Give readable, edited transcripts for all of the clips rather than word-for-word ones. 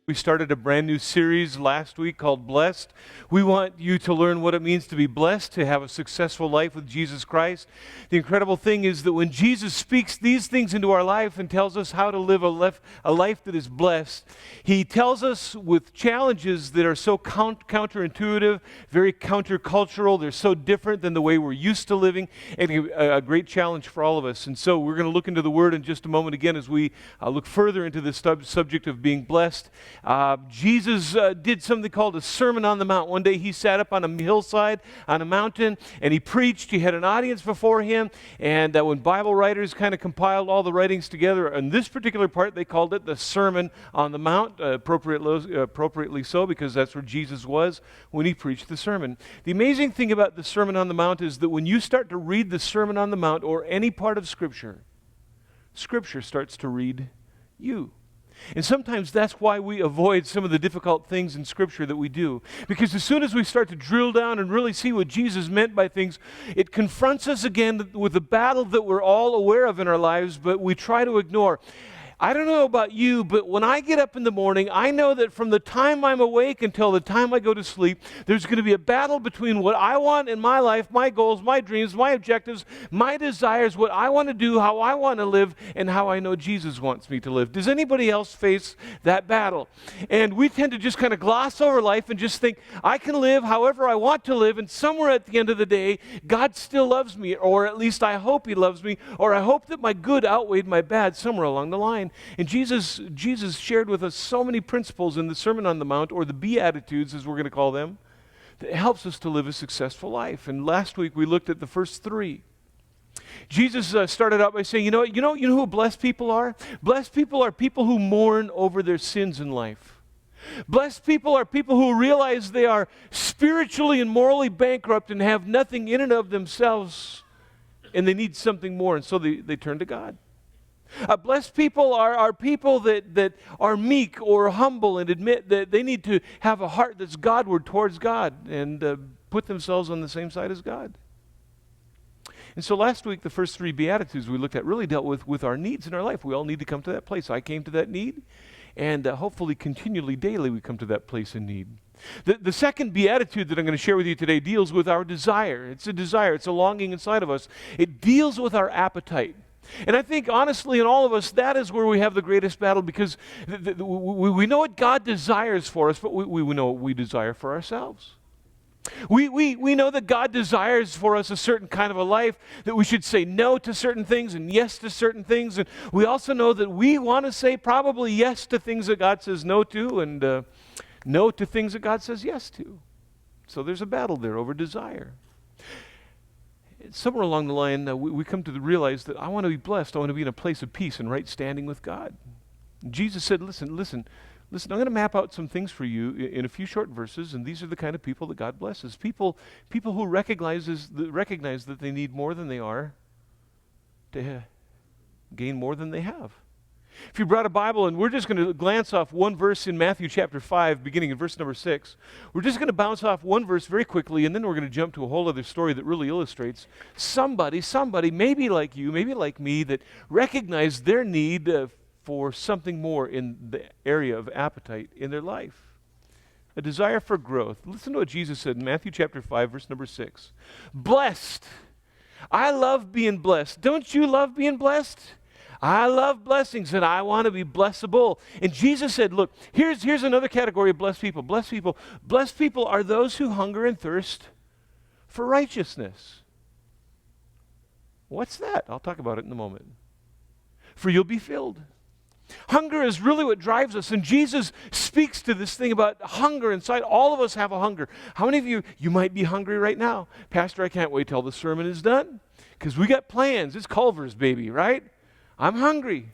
We started a brand new series last week called Blessed. We want you to learn what it means to be blessed, to have a successful life with Jesus Christ. The incredible thing is that when Jesus speaks these things into our life and tells us how to live a life that is blessed, he tells us with challenges that are so counterintuitive, very countercultural. They're so different than the way we're used to living, and a great challenge for all of us. And so we're going to look into the Word in just a moment again as we look further into this subject of being blessed. Jesus did something called a Sermon on the Mount. One day he sat up on a hillside, on a mountain, and he preached. He had an audience before him, and when Bible writers kind of compiled all the writings together, in this particular part they called it the Sermon on the Mount, appropriately so, because that's where Jesus was when he preached the sermon. The amazing thing about the Sermon on the Mount is that when you start to read the Sermon on the Mount or any part of Scripture, Scripture starts to read you. And sometimes that's why we avoid some of the difficult things in Scripture that we do. Because as soon as we start to drill down and really see what Jesus meant by things, it confronts us again with the battle that we're all aware of in our lives, but we try to ignore. I don't know about you, but when I get up in the morning, I know that from the time I'm awake until the time I go to sleep, there's going to be a battle between what I want in my life, my goals, my dreams, my objectives, my desires, what I want to do, how I want to live, and how I know Jesus wants me to live. Does anybody else face that battle? And we tend to just kind of gloss over life and just think, I can live however I want to live, and somewhere at the end of the day, God still loves me, or at least I hope he loves me, or I hope that my good outweighed my bad somewhere along the line. And Jesus shared with us so many principles in the Sermon on the Mount, or the Beatitudes as we're going to call them, that helps us to live a successful life. And last week we looked at the first three. Jesus started out by saying, you know who blessed people are? Blessed people are people who mourn over their sins in life. Blessed people are people who realize they are spiritually and morally bankrupt and have nothing in and of themselves, and they need something more, and so they turn to God. Blessed people are people that are meek or humble and admit that they need to have a heart that's Godward towards God and put themselves on the same side as God. And so last week, the first three Beatitudes we looked at really dealt with our needs in our life. We all need to come to that place. I came to that need, and hopefully continually, daily, we come to that place in need. The second Beatitude that I'm going to share with you today deals with our desire. It's a desire. It's a longing inside of us. It deals with our appetite. And I think, honestly, in all of us, that is where we have the greatest battle, because we know what God desires for us, but we know what we desire for ourselves. We know that God desires for us a certain kind of a life, that we should say no to certain things and yes to certain things. And we also know that we want to say probably yes to things that God says no to, and no to things that God says yes to. So there's a battle there over desire. Somewhere along the line, we come to realize that I want to be blessed. I want to be in a place of peace and right standing with God. Jesus said, listen, I'm going to map out some things for you in a few short verses, and these are the kind of people that God blesses. People who recognize that they need more than they are to gain more than they have. If you brought a Bible, and we're just going to glance off one verse in Matthew chapter 5, beginning in verse number 6. We're just going to bounce off one verse very quickly, and then we're going to jump to a whole other story that really illustrates somebody, maybe like you, maybe like me, that recognize their need for something more in the area of appetite in their life. A desire for growth. Listen to what Jesus said in Matthew chapter 5, verse number 6. Blessed. I love being blessed. Don't you love being blessed? I love blessings, and I want to be blessable. And Jesus said, look, here's another category of blessed people. Blessed people are those who hunger and thirst for righteousness. What's that? I'll talk about it in a moment. For you'll be filled. Hunger is really what drives us, and Jesus speaks to this thing about hunger inside. All of us have a hunger. How many of you might be hungry right now? Pastor, I can't wait till the sermon is done, because we got plans. It's Culver's, baby, right? I'm hungry.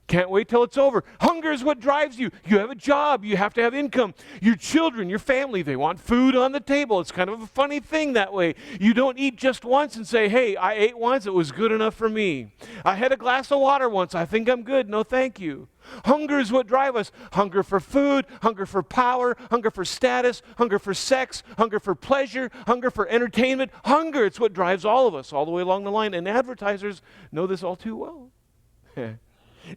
Can't wait till it's over. Hunger is what drives you. You have a job. You have to have income. Your children, your family, they want food on the table. It's kind of a funny thing that way. You don't eat just once and say, hey, I ate once. It was good enough for me. I had a glass of water once. I think I'm good. No, thank you. Hunger is what drives us. Hunger for food, hunger for power, hunger for status, hunger for sex, hunger for pleasure, hunger for entertainment. Hunger, it's what drives all of us all the way along the line. And advertisers know this all too well.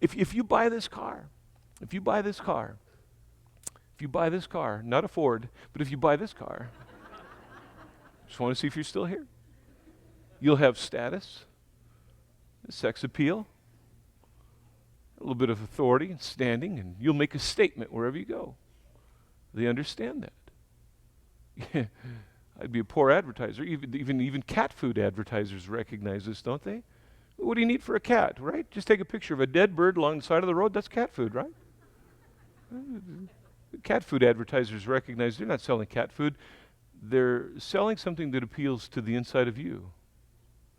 If you buy this car, you buy this car, not a Ford, but if you buy this car, just want to see if you're still here. You'll have status, sex appeal, a little bit of authority and standing, and you'll make a statement wherever you go. They understand that. I'd be a poor advertiser. Even cat food advertisers recognize this, don't they? What do you need for a cat, right? Just take a picture of a dead bird along the side of the road. That's cat food, right? Cat food advertisers recognize they're not selling cat food. They're selling something that appeals to the inside of you.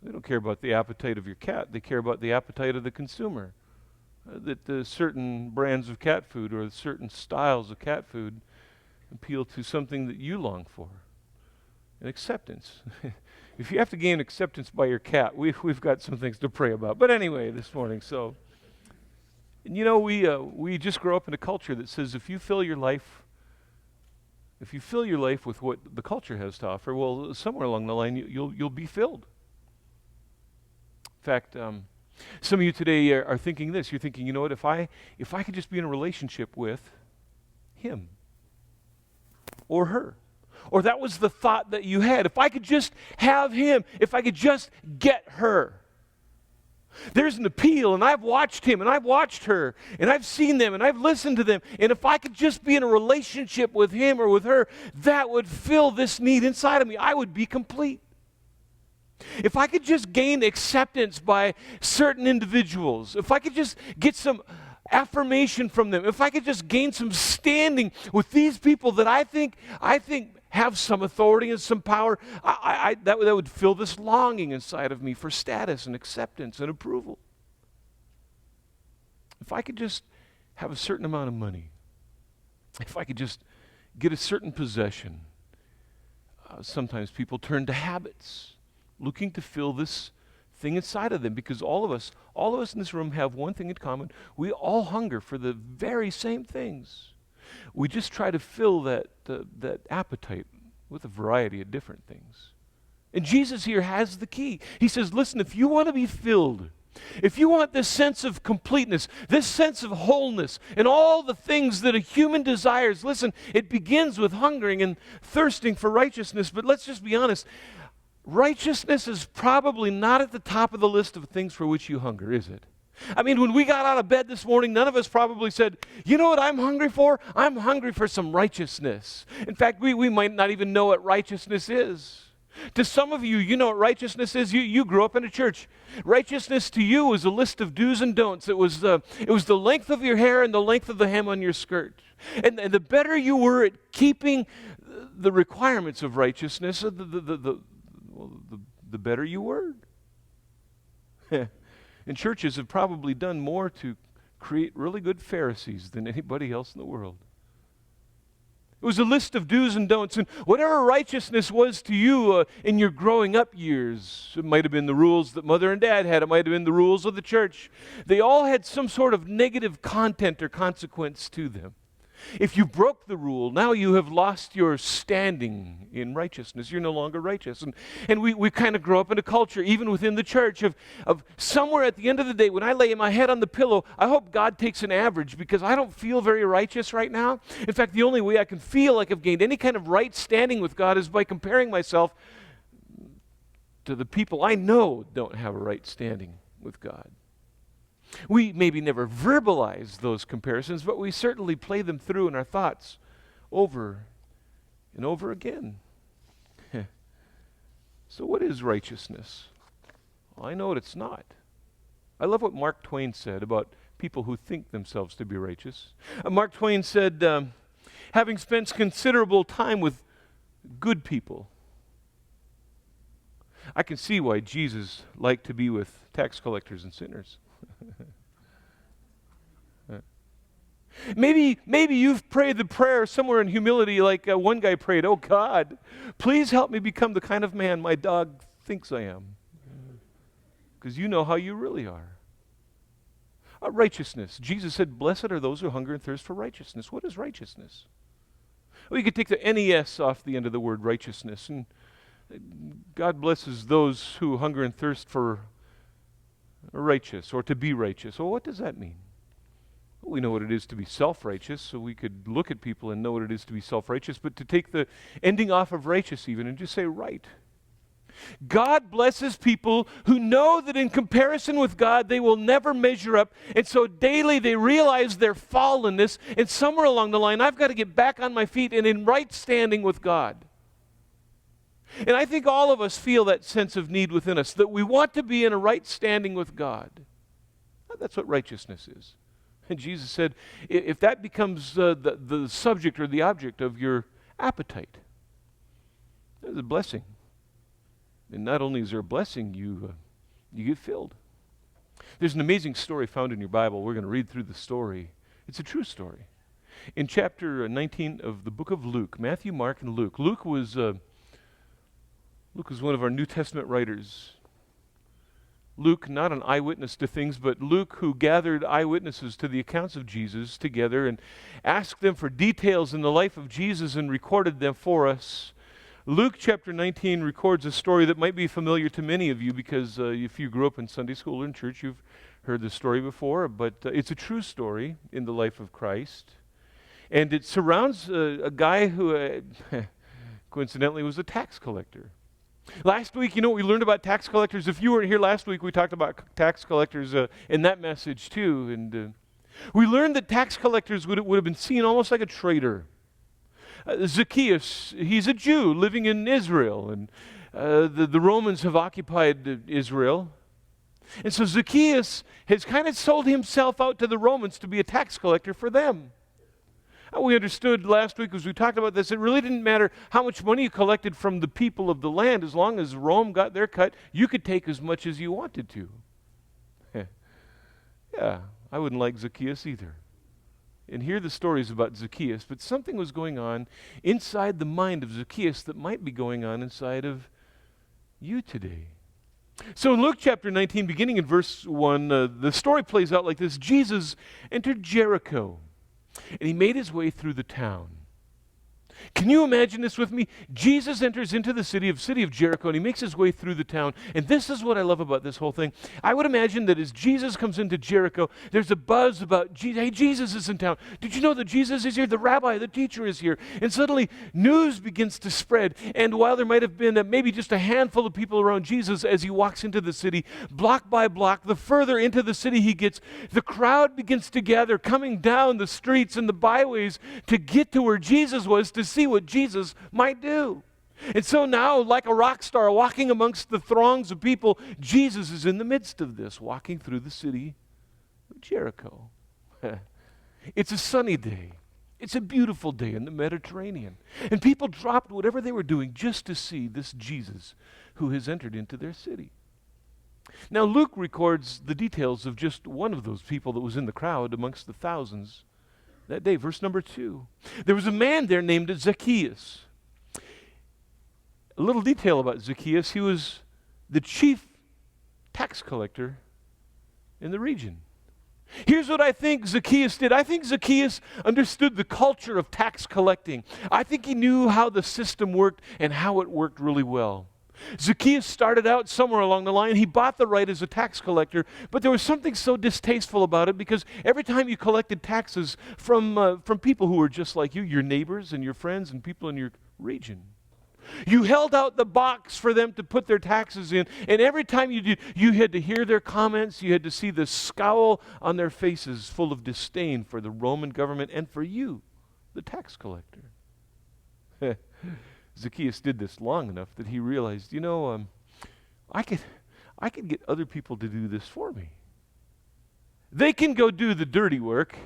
They don't care about the appetite of your cat. They care about the appetite of the consumer. That the certain brands of cat food or certain styles of cat food appeal to something that you long for. And acceptance. If you have to gain acceptance by your cat, we've got some things to pray about. But anyway, this morning, so, and you know, we just grow up in a culture that says if you fill your life with what the culture has to offer, well, somewhere along the line you'll be filled. In fact, some of you today are thinking this. You're thinking, you know what? If I could just be in a relationship with him or her. Or that was the thought that you had. If I could just have him, if I could just get her. There's an appeal, and I've watched him, and I've watched her, and I've seen them, and I've listened to them. And if I could just be in a relationship with him or with her, that would fill this need inside of me. I would be complete. If I could just gain acceptance by certain individuals, if I could just get some affirmation from them, if I could just gain some standing with these people that I think have some authority and some power, that would fill this longing inside of me for status and acceptance and approval. If I could just have a certain amount of money, if I could just get a certain possession, sometimes people turn to habits, looking to fill this thing inside of them, because all of us in this room have one thing in common. We all hunger for the very same things. We just try to fill that appetite with a variety of different things. And Jesus here has the key. He says, listen, if you want to be filled, if you want this sense of completeness, this sense of wholeness, and all the things that a human desires, listen, it begins with hungering and thirsting for righteousness. But let's just be honest. Righteousness is probably not at the top of the list of things for which you hunger, is it? I mean, when we got out of bed this morning, none of us probably said, you know what I'm hungry for? I'm hungry for some righteousness. In fact, we might not even know what righteousness is. To some of you, you know what righteousness is. You grew up in a church. Righteousness to you was a list of do's and don'ts. It was the length of your hair and the length of the hem on your skirt. And the better you were at keeping the requirements of righteousness, the better you were. And churches have probably done more to create really good Pharisees than anybody else in the world. It was a list of do's and don'ts, and whatever righteousness was to you in your growing up years, it might have been the rules that mother and dad had, it might have been the rules of the church. They all had some sort of negative content or consequence to them. If you broke the rule, now you have lost your standing in righteousness. You're no longer righteous. And we kind of grow up in a culture, even within the church, of somewhere at the end of the day, when I lay my head on the pillow, I hope God takes an average, because I don't feel very righteous right now. In fact, the only way I can feel like I've gained any kind of right standing with God is by comparing myself to the people I know don't have a right standing with God. We maybe never verbalize those comparisons, but we certainly play them through in our thoughts over and over again. So what is righteousness? Well, I know what it's not. I love what Mark Twain said about people who think themselves to be righteous. Mark Twain said, having spent considerable time with good people, I can see why Jesus liked to be with tax collectors and sinners. Maybe you've prayed the prayer somewhere in humility, like one guy prayed, "Oh God, please help me become the kind of man my dog thinks I am." Because you know how you really are. Righteousness. Jesus said, "Blessed are those who hunger and thirst for righteousness." What is righteousness? Well, you could take the NES off the end of the word righteousness, and God blesses those who hunger and thirst for righteous or to be righteous. Well, what does that mean? we know what it is to be self-righteous, so we could look at people and know what it is to be self-righteous, but to take the ending off of righteous even and just say right. God blesses people who know that in comparison with God, they will never measure up, and so daily they realize their fallenness, and somewhere along the line, I've got to get back on my feet and in right standing with God. And I think all of us feel that sense of need within us, that we want to be in a right standing with God. That's what righteousness is. And Jesus said, if that becomes the subject or the object of your appetite, there's a blessing. And not only is there a blessing, you get filled. There's an amazing story found in your Bible. We're going to read through the story. It's a true story. In chapter 19 of the book of Luke, Matthew, Mark, and Luke. Luke was one of our New Testament writers. Luke, not an eyewitness to things, but Luke who gathered eyewitnesses to the accounts of Jesus together and asked them for details in the life of Jesus and recorded them for us. Luke chapter 19 records a story that might be familiar to many of you because if you grew up in Sunday school or in church, you've heard this story before, but it's a true story in the life of Christ. And it surrounds a guy who coincidentally was a tax collector. Last week, you know what we learned about tax collectors? If you weren't here last week, we talked about tax collectors in that message too. And we learned that tax collectors would have been seen almost like a traitor. Zacchaeus, he's a Jew living in Israel, and the Romans have occupied Israel. And so Zacchaeus has kind of sold himself out to the Romans to be a tax collector for them. We understood last week as we talked about this, it really didn't matter how much money you collected from the people of the land. As long as Rome got their cut, you could take as much as you wanted to. Yeah, I wouldn't like Zacchaeus either. And here the story is about Zacchaeus, but something was going on inside the mind of Zacchaeus that might be going on inside of you today. So in Luke chapter 19, beginning in verse 1, the story plays out like this. Jesus entered Jericho, and he made his way through the town. Can you imagine this with me? Jesus enters into the city of Jericho, and he makes his way through the town. And this is what I love about this whole thing. I would imagine that as Jesus comes into Jericho, there's a buzz about, hey, Jesus is in town. Did you know that Jesus is here? The rabbi, the teacher is here. And suddenly news begins to spread. And while there might have been maybe just a handful of people around Jesus as he walks into the city, block by block, the further into the city he gets, the crowd begins to gather, coming down the streets and the byways to get to where Jesus was, to see what Jesus might do. And so now, like a rock star walking amongst the throngs of people, Jesus is in the midst of this, walking through the city of Jericho. It's a sunny day. It's a beautiful day in the Mediterranean. And people dropped whatever they were doing just to see this Jesus who has entered into their city. Now, Luke records the details of just one of those people that was in the crowd amongst the thousands that day. Verse number 2. There was a man there named Zacchaeus. A little detail about Zacchaeus. He was the chief tax collector in the region. Here's what I think Zacchaeus did. I think Zacchaeus understood the culture of tax collecting. I think he knew how the system worked and how it worked really well. Zacchaeus started out somewhere along the line. He bought the right as a tax collector, but there was something so distasteful about it because every time you collected taxes from people who were just like you, your neighbors and your friends and people in your region, you held out the box for them to put their taxes in, and every time you did, you had to hear their comments, you had to see the scowl on their faces full of disdain for the Roman government and for you, the tax collector. Zacchaeus did this long enough that he realized, I could get other people to do this for me. They can go do the dirty work,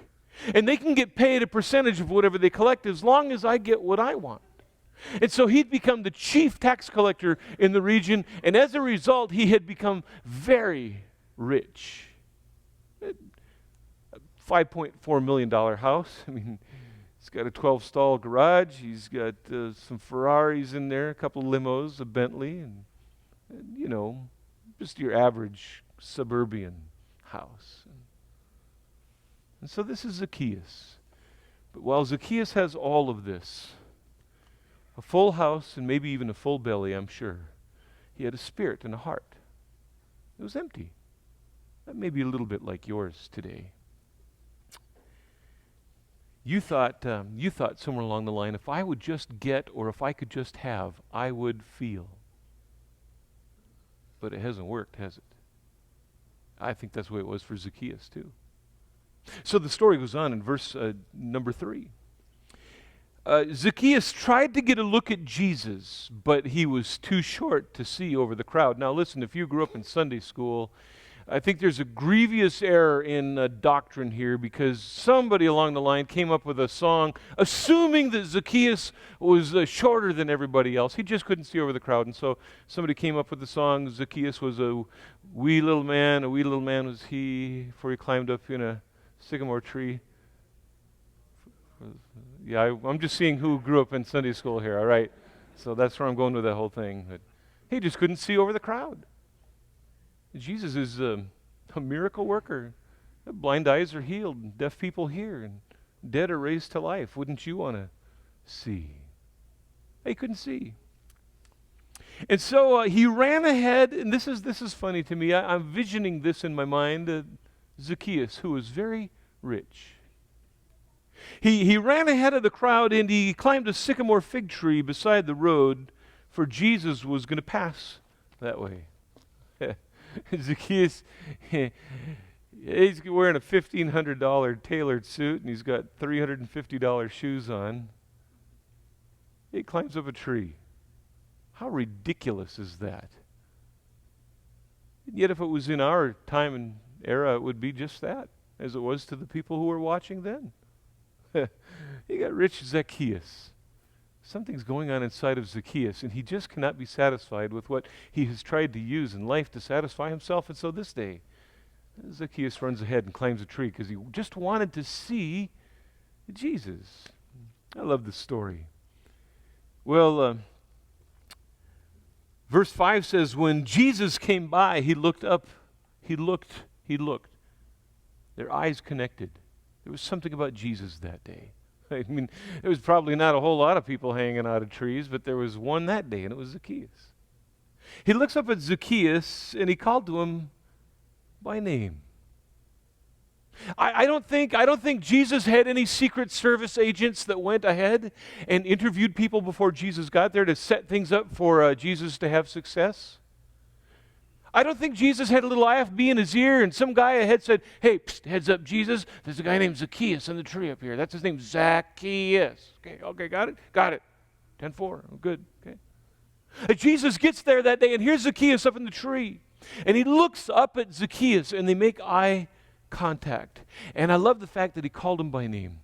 and they can get paid a percentage of whatever they collect as long as I get what I want. And so he'd become the chief tax collector in the region, and as a result, he had become very rich. A $5.4 million house. He's got a 12-stall garage. He's got some Ferraris in there, a couple of limos, a Bentley, and just your average suburban house. And so this is Zacchaeus. But while Zacchaeus has all of this, a full house and maybe even a full belly, I'm sure, he had a spirit and a heart. It was empty. That may be a little bit like yours today. You thought somewhere along the line, if I would just get or if I could just have, I would feel. But it hasn't worked, has it? I think that's the way it was for Zacchaeus too. So the story goes on in verse number 3. Zacchaeus tried to get a look at Jesus, but he was too short to see over the crowd. Now listen, if you grew up in Sunday school, I think there's a grievous error in doctrine here, because somebody along the line came up with a song assuming that Zacchaeus was shorter than everybody else. He just couldn't see over the crowd. And so somebody came up with the song, Zacchaeus was a wee little man was he, for he climbed up in a sycamore tree. Yeah, I'm just seeing who grew up in Sunday school here, all right? So that's where I'm going with that whole thing. But he just couldn't see over the crowd. Jesus is a miracle worker. Blind eyes are healed, deaf people hear, and dead are raised to life. Wouldn't you want to see? He couldn't see. And so he ran ahead, and this is funny to me. I'm visioning this in my mind. Zacchaeus, who was very rich. He ran ahead of the crowd, and he climbed a sycamore fig tree beside the road, for Jesus was going to pass that way. Zacchaeus, he's wearing a $1,500 tailored suit, and he's got $350 shoes on. He climbs up a tree. How ridiculous is that? And yet if it was in our time and era, it would be just that, as it was to the people who were watching then. You got rich Zacchaeus. Something's going on inside of Zacchaeus, and he just cannot be satisfied with what he has tried to use in life to satisfy himself. And so this day, Zacchaeus runs ahead and climbs a tree because he just wanted to see Jesus. I love this story. Well, verse 5 says, when Jesus came by, he looked up, he looked. Their eyes connected. There was something about Jesus that day. I mean, there was probably not a whole lot of people hanging out of trees, but there was one that day, and it was Zacchaeus. He looks up at Zacchaeus, and he called to him by name. I don't think Jesus had any Secret Service agents that went ahead and interviewed people before Jesus got there to set things up for Jesus to have success. I don't think Jesus had a little IFB in his ear and some guy ahead said, hey, psst, heads up, Jesus, there's a guy named Zacchaeus in the tree up here. That's his name, Zacchaeus. Okay, got it? Got it. 10-4, good, okay. Jesus gets there that day, and here's Zacchaeus up in the tree. And he looks up at Zacchaeus, and they make eye contact. And I love the fact that he called him by name.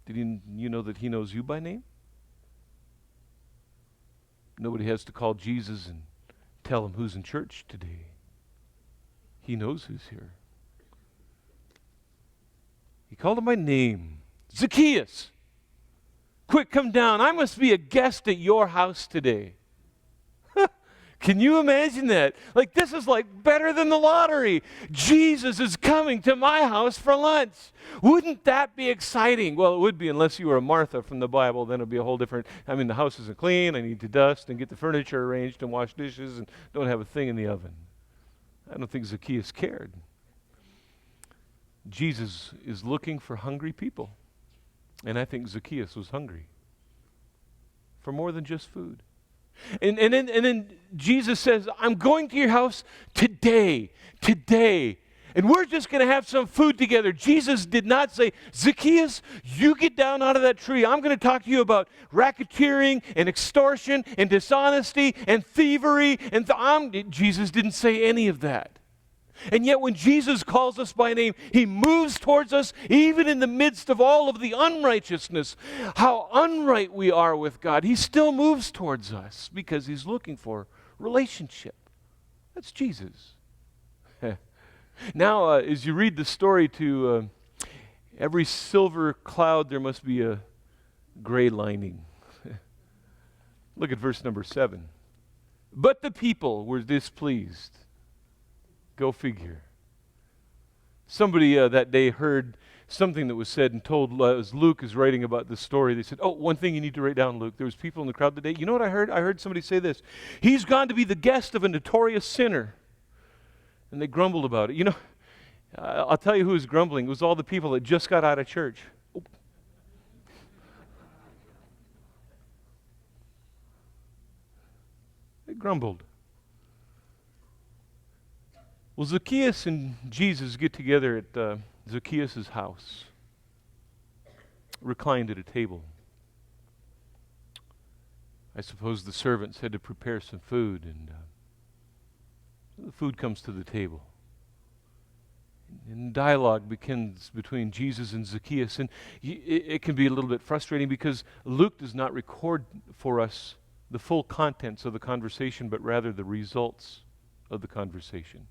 Did you know that he knows you by name? Nobody has to call Jesus and tell him who's in church today. He knows who's here. He called him by name. Zacchaeus, quick, come down. I must be a guest at your house today. Can you imagine that? Like, this is like better than the lottery. Jesus is coming to my house for lunch. Wouldn't that be exciting? Well, it would be unless you were a Martha from the Bible. Then it would be a whole different, the house isn't clean. I need to dust and get the furniture arranged and wash dishes and don't have a thing in the oven. I don't think Zacchaeus cared. Jesus is looking for hungry people. And I think Zacchaeus was hungry for more than just food. And then Jesus says, I'm going to your house today. And we're just going to have some food together. Jesus did not say, Zacchaeus, you get down out of that tree. I'm going to talk to you about racketeering and extortion and dishonesty and thievery. Jesus didn't say any of that. And yet when Jesus calls us by name, he moves towards us even in the midst of all of the unrighteousness, how unright we are with God. He still moves towards us because he's looking for relationship. That's Jesus. Now, as you read the story to every silver cloud, there must be a gray lining. Look at verse number 7. But the people were displeased. Go figure. Somebody that day heard something that was said and told, as Luke is writing about this story, they said, oh, one thing you need to write down, Luke. There was people in the crowd today. You know what I heard? I heard somebody say this. He's gone to be the guest of a notorious sinner. And they grumbled about it. I'll tell you who was grumbling. It was all the people that just got out of church. They grumbled. Well, Zacchaeus and Jesus get together at Zacchaeus' house, reclined at a table. I suppose the servants had to prepare some food, and the food comes to the table. And dialogue begins between Jesus and Zacchaeus, and it can be a little bit frustrating because Luke does not record for us the full contents of the conversation, but rather the results of the conversation.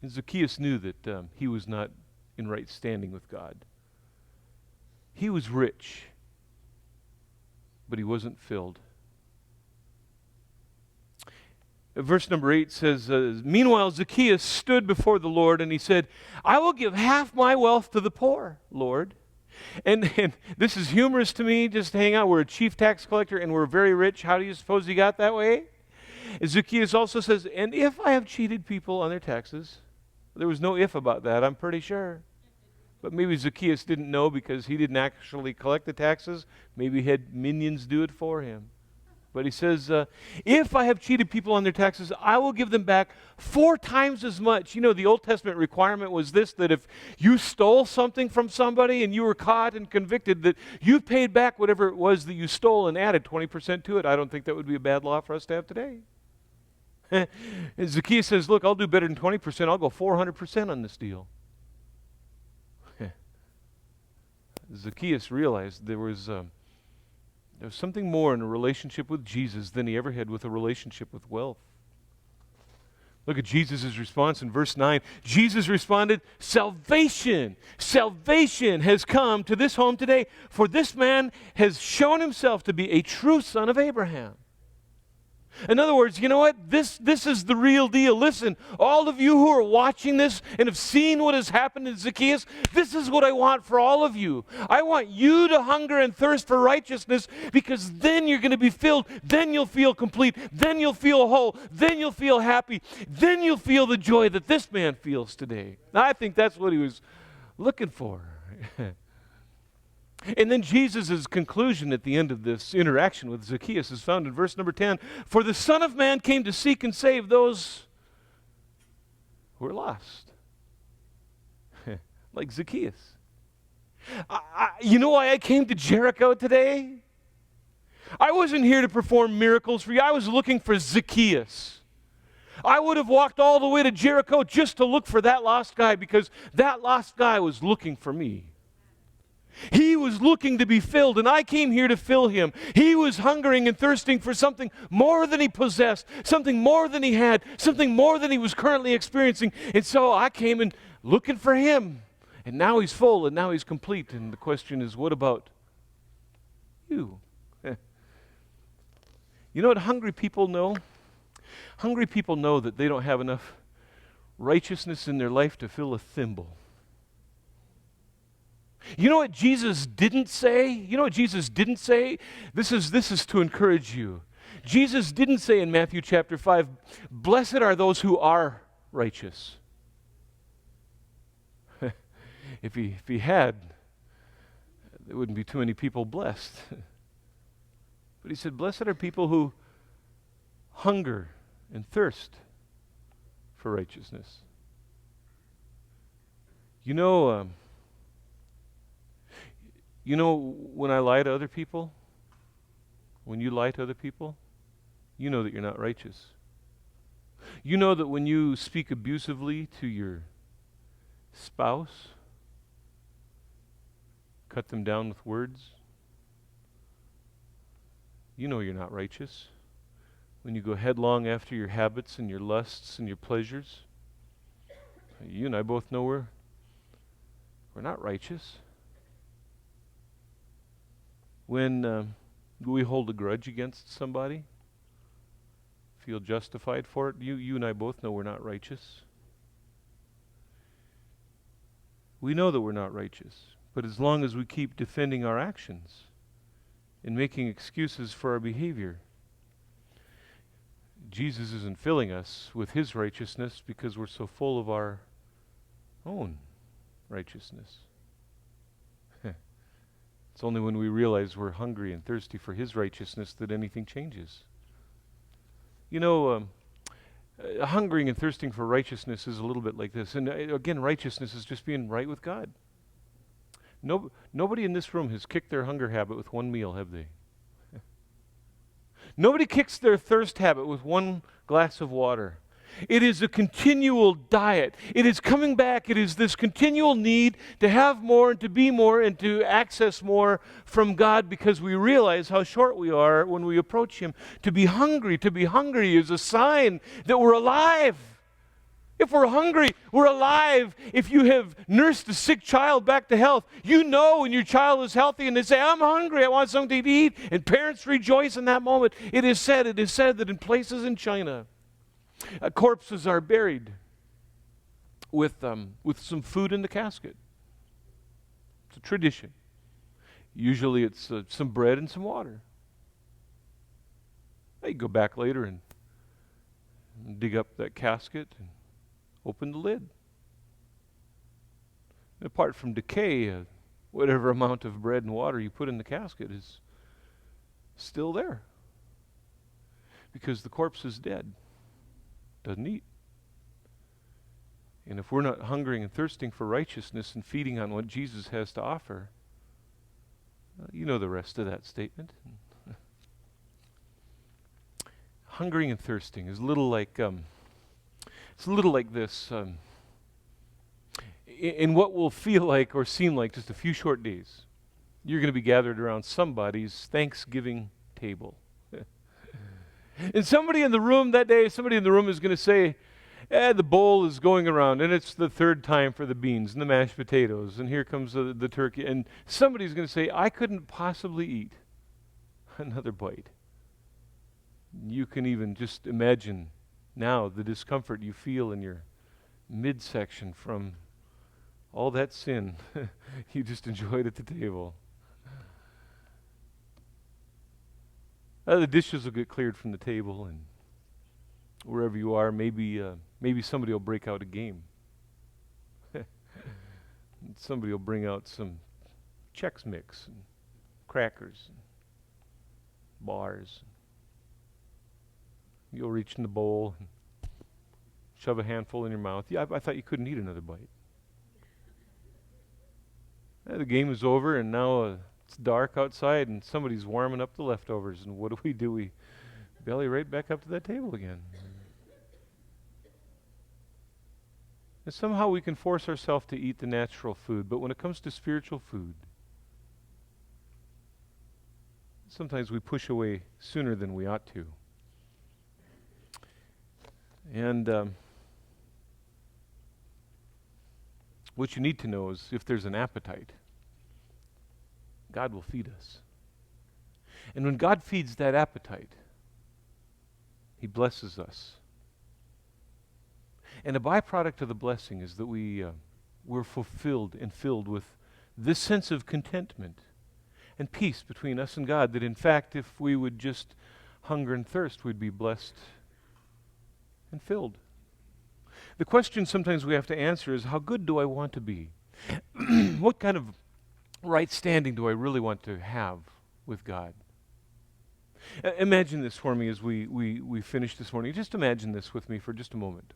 And Zacchaeus knew that he was not in right standing with God. He was rich, but he wasn't filled. Verse number 8 says, Meanwhile Zacchaeus stood before the Lord and he said, I will give half my wealth to the poor, Lord. And this is humorous to me, just to hang out. We're a chief tax collector and we're very rich. How do you suppose he got that way? Zacchaeus also says, and if I have cheated people on their taxes, there was no if about that, I'm pretty sure. But maybe Zacchaeus didn't know because he didn't actually collect the taxes. Maybe he had minions do it for him. But he says, if I have cheated people on their taxes, I will give them back 4 times as much. You know, the Old Testament requirement was this, that if you stole something from somebody and you were caught and convicted, that you paid back whatever it was that you stole and added 20% to it. I don't think that would be a bad law for us to have today. And Zacchaeus says, look, I'll do better than 20%. I'll go 400% on this deal. Zacchaeus realized there was something more in a relationship with Jesus than he ever had with a relationship with wealth. Look at Jesus' response in verse 9. Jesus responded, Salvation has come to this home today, for this man has shown himself to be a true son of Abraham. In other words, you know what? This is the real deal. Listen, all of you who are watching this and have seen what has happened to Zacchaeus, this is what I want for all of you. I want you to hunger and thirst for righteousness because then you're going to be filled. Then you'll feel complete. Then you'll feel whole. Then you'll feel happy. Then you'll feel the joy that this man feels today. Now, I think that's what he was looking for. And then Jesus' conclusion at the end of this interaction with Zacchaeus is found in verse number 10. For the Son of Man came to seek and save those who are lost. Like Zacchaeus. You know why I came to Jericho today? I wasn't here to perform miracles for you. I was looking for Zacchaeus. I would have walked all the way to Jericho just to look for that lost guy because that lost guy was looking for me. He was looking to be filled, and I came here to fill him. He was hungering and thirsting for something more than he possessed, something more than he had, something more than he was currently experiencing. And so I came in looking for him. And now he's full, and now he's complete. And the question is, what about you? You know what hungry people know? Hungry people know that they don't have enough righteousness in their life to fill a thimble. You know what Jesus didn't say? You know what Jesus didn't say? This is to encourage you. Jesus didn't say in Matthew chapter 5, blessed are those who are righteous. If he had, there wouldn't be too many people blessed. But he said, blessed are people who hunger and thirst for righteousness. You know, when I lie to other people, when you lie to other people, you know that you're not righteous. You know that when you speak abusively to your spouse, cut them down with words, you know you're not righteous. When you go headlong after your habits and your lusts and your pleasures, you and I both know we're not righteous. When we hold a grudge against somebody, feel justified for it, you and I both know we're not righteous. We know that we're not righteous, but as long as we keep defending our actions and making excuses for our behavior, Jesus isn't filling us with his righteousness because we're so full of our own righteousness. It's only when we realize we're hungry and thirsty for His righteousness that anything changes. You know, hungering and thirsting for righteousness is a little bit like this. And again, righteousness is just being right with God. Nobody in this room has kicked their hunger habit with one meal, have they? Nobody kicks their thirst habit with one glass of water. It is a continual diet. It is coming back. It is this continual need to have more and to be more and to access more from God because we realize how short we are when we approach Him. To be hungry is a sign that we're alive. If we're hungry, we're alive. If you have nursed a sick child back to health, you know when your child is healthy and they say, I'm hungry, I want something to eat, and parents rejoice in that moment. It is said that in places in China, corpses are buried with some food in the casket. It's a tradition. Usually it's some bread and some water. You go back later and dig up that casket and open the lid. And apart from decay, whatever amount of bread and water you put in the casket is still there. Because the corpse is dead. Doesn't eat. And if we're not hungering and thirsting for righteousness and feeding on what Jesus has to offer, you know the rest of that statement. Hungering and thirsting is a little like this. In what will feel like or seem like just a few short days, you're going to be gathered around somebody's Thanksgiving table. And somebody in the room that day, somebody in the room is going to say, the bowl is going around, and it's the third time for the beans and the mashed potatoes, and here comes the turkey. And somebody's going to say, I couldn't possibly eat another bite. You can even just imagine now the discomfort you feel in your midsection from all that sin you just enjoyed at the table. The dishes will get cleared from the table, and wherever you are, maybe somebody will break out a game. Somebody will bring out some Chex Mix and crackers and bars. You'll reach in the bowl and shove a handful in your mouth. Yeah, I thought you couldn't eat another bite. The game is over, and now it's dark outside, and somebody's warming up the leftovers. And what do? We belly right back up to that table again. And somehow we can force ourselves to eat the natural food, but when it comes to spiritual food, sometimes we push away sooner than we ought to. And what you need to know is if there's an appetite, God will feed us. And when God feeds that appetite, He blesses us. And a byproduct of the blessing is that we're fulfilled and filled with this sense of contentment and peace between us and God, that in fact, if we would just hunger and thirst, we'd be blessed and filled. The question sometimes we have to answer is, how good do I want to be? What kind of right standing do I really want to have with God? Imagine this for me as we finish this morning. Just imagine this with me for just a moment.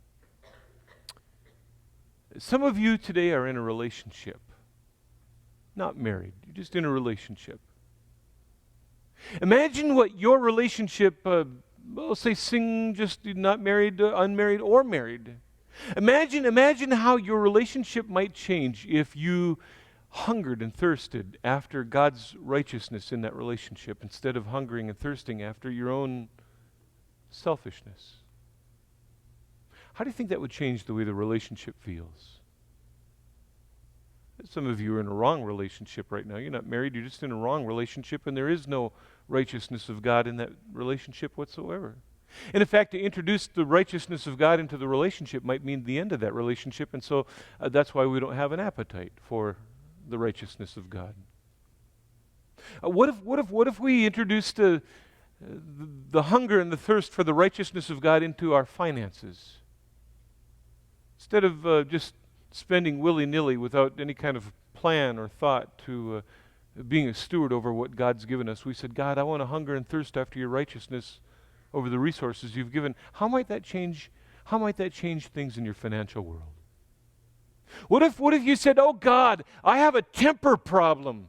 Some of you today are in a relationship. Not married. You're just in a relationship. Imagine what your relationship, say just not married, unmarried, or married. Imagine how your relationship might change if you hungered and thirsted after God's righteousness in that relationship instead of hungering and thirsting after your own selfishness. How do you think that would change the way the relationship feels? Some of you are in a wrong relationship right now. You're not married, you're just in a wrong relationship, and there is no righteousness of God in that relationship whatsoever. And in fact, to introduce the righteousness of God into the relationship might mean the end of that relationship, and so that's why we don't have an appetite for the righteousness of God. What if we introduced the hunger and the thirst for the righteousness of God into our finances? Instead of just spending willy-nilly without any kind of plan or thought to being a steward over what God's given us. We said, God, I want to hunger and thirst after your righteousness over the resources you've given. How might that change things in your financial world? What if you said, oh God, I have a temper problem,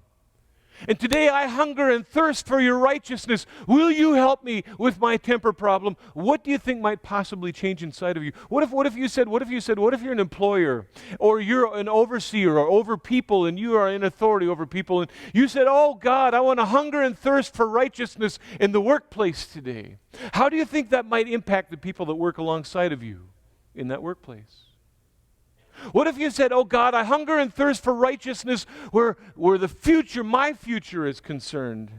and today I hunger and thirst for your righteousness. Will you help me with my temper problem? What do you think might possibly change inside of you? What if you're an employer, or you're an overseer or over people, and you are in authority over people, and you said, oh God, I want to hunger and thirst for righteousness in the workplace today. How do you think that might impact the people that work alongside of you in that workplace? What if you said, oh God, I hunger and thirst for righteousness where the future, my future is concerned?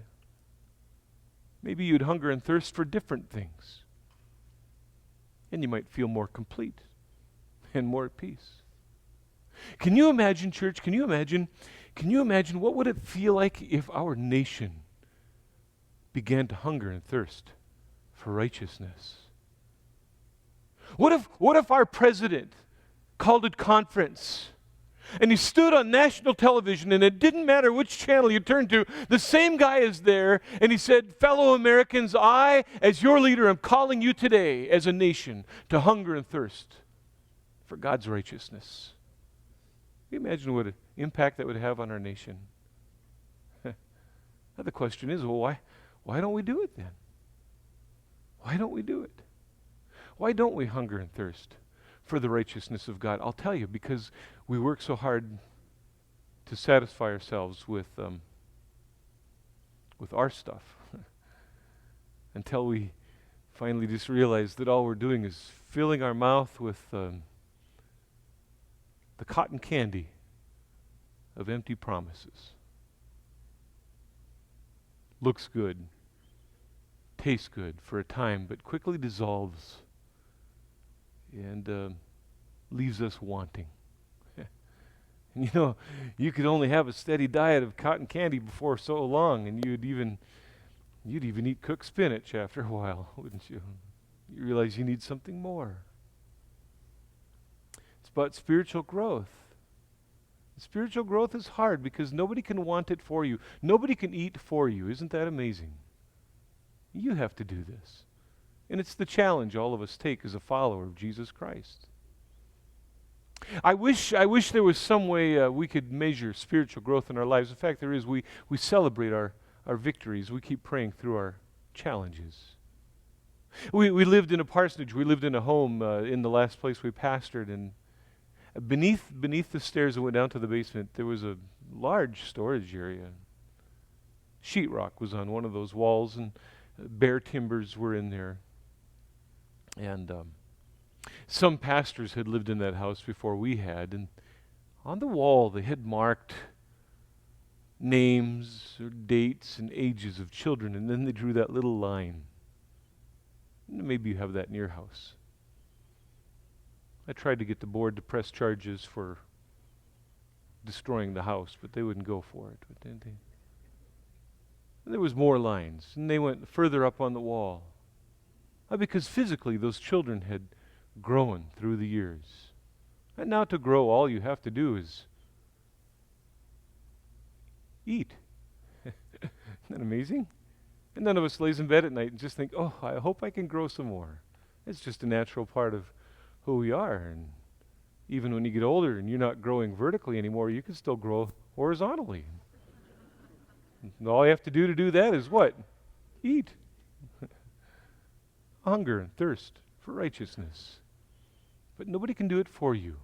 Maybe you'd hunger and thirst for different things. And you might feel more complete and more at peace. Can you imagine, church, can you imagine what would it feel like if our nation began to hunger and thirst for righteousness? What if our president called it conference, and he stood on national television, and it didn't matter which channel you turned to, the same guy is there, and he said, fellow Americans, I, as your leader, am calling you today as a nation to hunger and thirst for God's righteousness. Can you imagine what an impact that would have on our nation? Now the question is, well, why don't we do it then? Why don't we do it? Why don't we hunger and thirst for the righteousness of God? I'll tell you, because we work so hard to satisfy ourselves with our stuff until we finally just realize that all we're doing is filling our mouth with the cotton candy of empty promises. Looks good, tastes good for a time, but quickly dissolves and leaves us wanting. And you know, you could only have a steady diet of cotton candy before so long, and you'd even eat cooked spinach after a while, wouldn't you? You realize you need something more. It's about spiritual growth. Spiritual growth is hard because nobody can want it for you. Nobody can eat for you. Isn't that amazing? You have to do this. And it's the challenge all of us take as a follower of Jesus Christ. I wish there was some way we could measure spiritual growth in our lives. In fact, there is. We celebrate our victories. We keep praying through our challenges. We lived in a parsonage. We lived in a home in the last place we pastored. And beneath the stairs that went down to the basement, there was a large storage area. Sheetrock was on one of those walls, and bare timbers were in there. And some pastors had lived in that house before we had, and on the wall they had marked names or dates and ages of children, and then they drew that little line. Maybe you have that in your house. I tried to get the board to press charges for destroying the house, but they wouldn't go for it. But then there was more lines, and they went further up on the wall. Because physically those children had grown through the years. And now to grow, all you have to do is eat. Isn't that amazing? And none of us lays in bed at night and just think, oh, I hope I can grow some more. It's just a natural part of who we are. And even when you get older and you're not growing vertically anymore, you can still grow horizontally. And all you have to do that is what? Eat. Hunger and thirst for righteousness. But nobody can do it for you.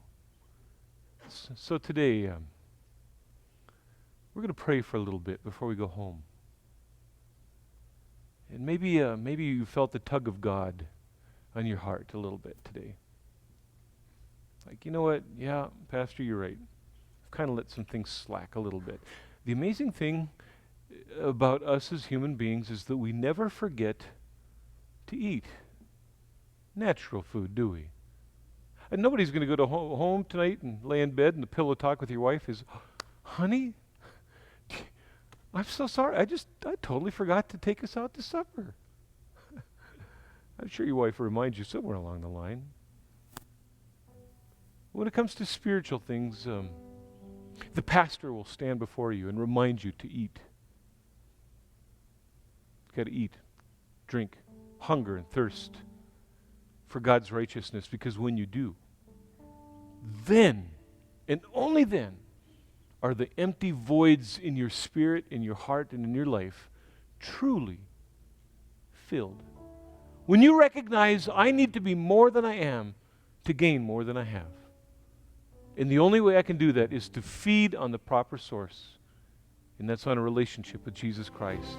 So today, we're going to pray for a little bit before we go home. And maybe you felt the tug of God on your heart a little bit today. Like, you know what? Yeah, Pastor, you're right. I've kind of let some things slack a little bit. The amazing thing about us as human beings is that we never forget to eat natural food, do we? And nobody's going to go to home tonight and lay in bed and the pillow talk with your wife is, honey, I'm so sorry. I totally forgot to take us out to supper. I'm sure your wife will remind you somewhere along the line. when it comes to spiritual things, the pastor will stand before you and remind you to eat. You've got to eat, drink, hunger and thirst for God's righteousness, because when you do, then, and only then, are the empty voids in your spirit, in your heart, and in your life truly filled. When you recognize, I need to be more than I am to gain more than I have. And the only way I can do that is to feed on the proper source, and that's on a relationship with Jesus Christ.